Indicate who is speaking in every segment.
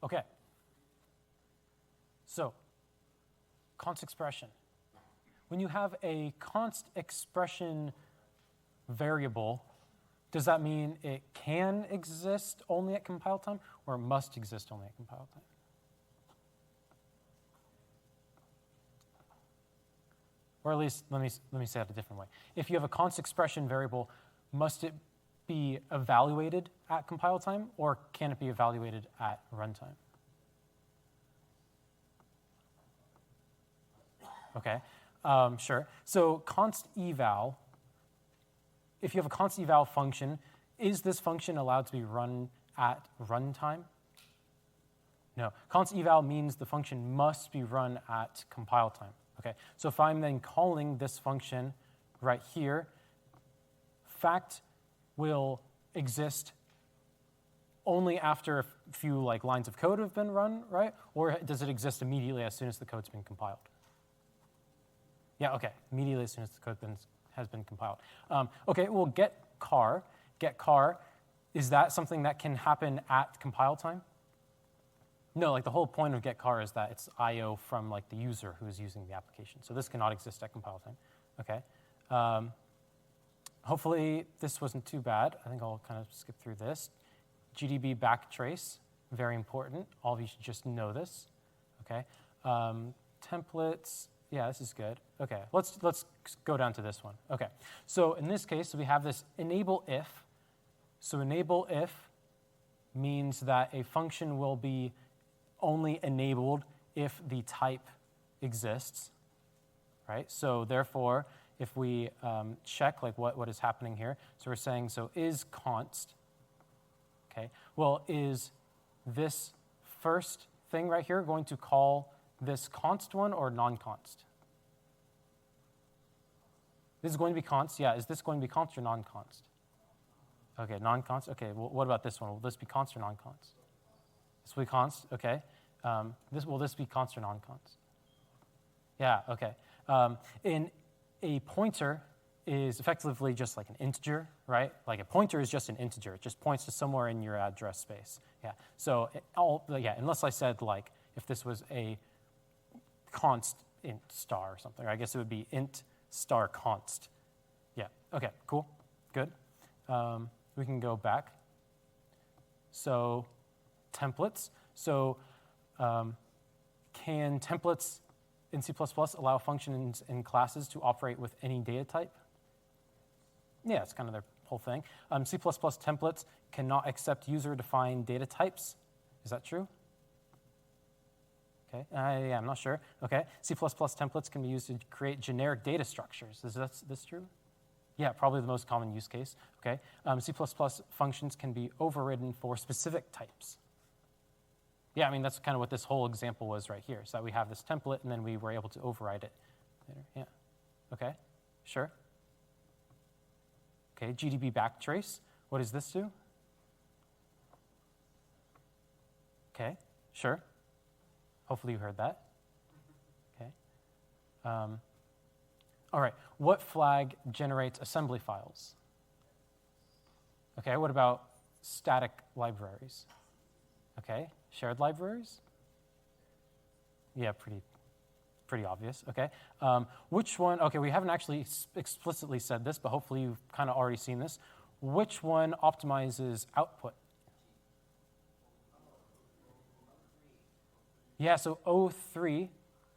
Speaker 1: Okay. So, const expression. When you have a const expression variable, does that mean it can exist only at compile time, or it must exist only at compile time? Or at least, let me say it a different way. If you have a const expression variable, must it be evaluated at compile time, or can it be evaluated at runtime? Okay, sure. So const eval, if you have a const eval function, is this function allowed to be run at runtime? No. Const eval means the function must be run at compile time. Okay, so if I'm then calling this function right here, fact will exist only after a few lines of code have been run, right? Or does it exist immediately as soon as the code's been compiled? Yeah, okay, immediately as soon as the code has been compiled. Okay, well, get car, is that something that can happen at compile time? No, the whole point of get car is that it's I/O from the user who is using the application. So this cannot exist at compile time. Okay. Hopefully this wasn't too bad. I think I'll kind of skip through this. GDB backtrace, very important. All of you should just know this. Okay. Templates. Yeah, this is good. Okay, let's go down to this one. Okay, so in this case, we have this enable if. So enable if means that a function will be only enabled if the type exists, right? So therefore, if we check what is happening here, so we're saying, so is const, okay? Well, is this first thing right here going to call this const one or non-const? This is going to be const, yeah. Is this going to be const or non-const? Okay, non-const, okay. Well, what about this one? Will this be const or non-const? This will be const, okay. Will this be const or non-const? Yeah, okay. In a pointer is effectively just like an integer, right? Like a pointer is just an integer. It just points to somewhere in your address space. Yeah. So unless I said if this was a const int star or something, I guess it would be int star const. Yeah. Okay. Cool. Good. We can go back. So templates. So can templates in C++ allow functions and classes to operate with any data type? Yeah, it's kind of their whole thing. C++ templates cannot accept user-defined data types. Is that true? Okay, yeah, I'm not sure. Okay, C++ templates can be used to create generic data structures. Is this true? Yeah, probably the most common use case. Okay, C++ functions can be overridden for specific types. Yeah, I mean, that's kind of what this whole example was right here. So that we have this template, and then we were able to override it later. Yeah. Okay, sure. Okay, GDB backtrace. What does this do? Okay, sure. Hopefully you heard that. Okay. All right, what flag generates assembly files? Okay, what about static libraries? Okay, shared libraries? Yeah, pretty obvious, okay. Which one, okay, we haven't actually explicitly said this, but hopefully you've kind of already seen this. Which one optimizes output? Yeah, so O3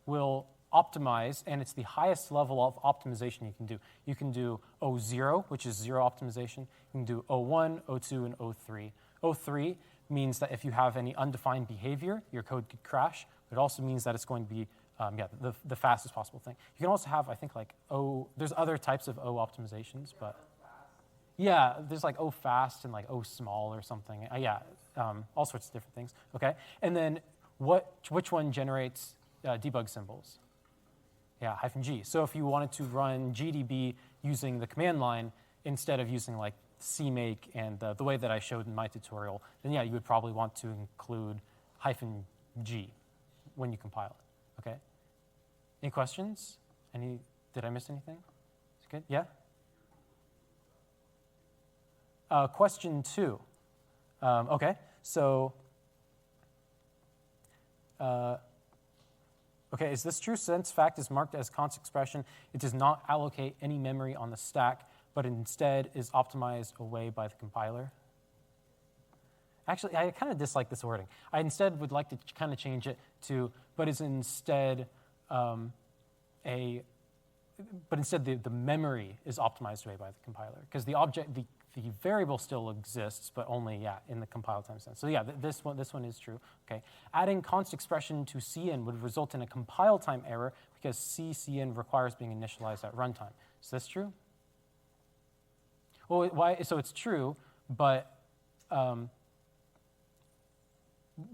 Speaker 1: will optimize, and it's the highest level of optimization you can do. You can do O0, which is zero optimization. You can do O1, O2, and O3. O3 means that if you have any undefined behavior, your code could crash. It also means that it's going to be the fastest possible thing. You can also have, I think, there's other types of O optimizations, but yeah, there's O fast and O small or something. All sorts of different things. Okay, and then which one generates debug symbols? Yeah, -G. So if you wanted to run GDB using the command line instead of using CMake and the way that I showed in my tutorial, then yeah, you would probably want to include -G when you compile it. Okay. Any questions? Did I miss anything? Is it good? Yeah. Question 2. Okay. So Okay, is this true? Since fact is marked as const expression, it does not allocate any memory on the stack, but instead is optimized away by the compiler. Actually, I kind of dislike this wording. I instead would like to kind of change it to, but is instead the memory is optimized away by the compiler, because the variable still exists, but only in the compile time sense. So this one is true. Okay, adding const expression to cin would result in a compile time error because cin requires being initialized at runtime. Is this true? Well, why? So it's true, but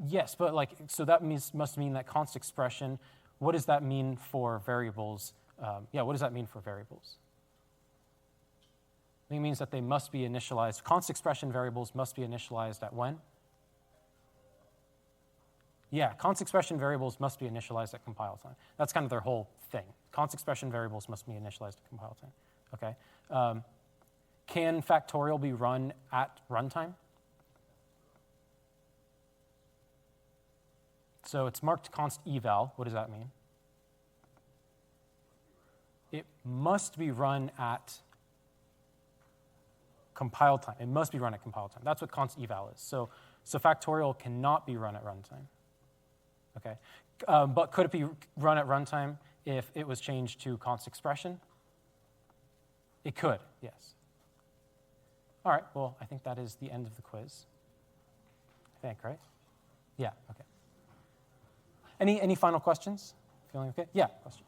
Speaker 1: yes, but so that must mean that const expression. What does that mean for variables? What does that mean for variables? It means that they must be initialized. Const expression variables must be initialized at when? Yeah, const expression variables must be initialized at compile time. That's kind of their whole thing. Const expression variables must be initialized at compile time. Okay. Can factorial be run at runtime? So it's marked const eval. What does that mean? It must be run at compile time. It must be run at compile time. That's what const eval is. So factorial cannot be run at runtime. Okay, but could it be run at runtime if it was changed to const expression? It could, yes. All right, well, I think that is the end of the quiz. I think, right? Yeah, okay. Any final questions? Feeling okay? Yeah, question.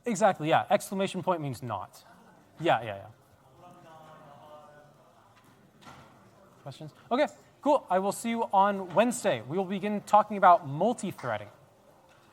Speaker 1: Exactly, yeah. Exclamation point means not. Yeah. Questions? Okay, cool. I will see you on Wednesday. We will begin talking about multi-threading.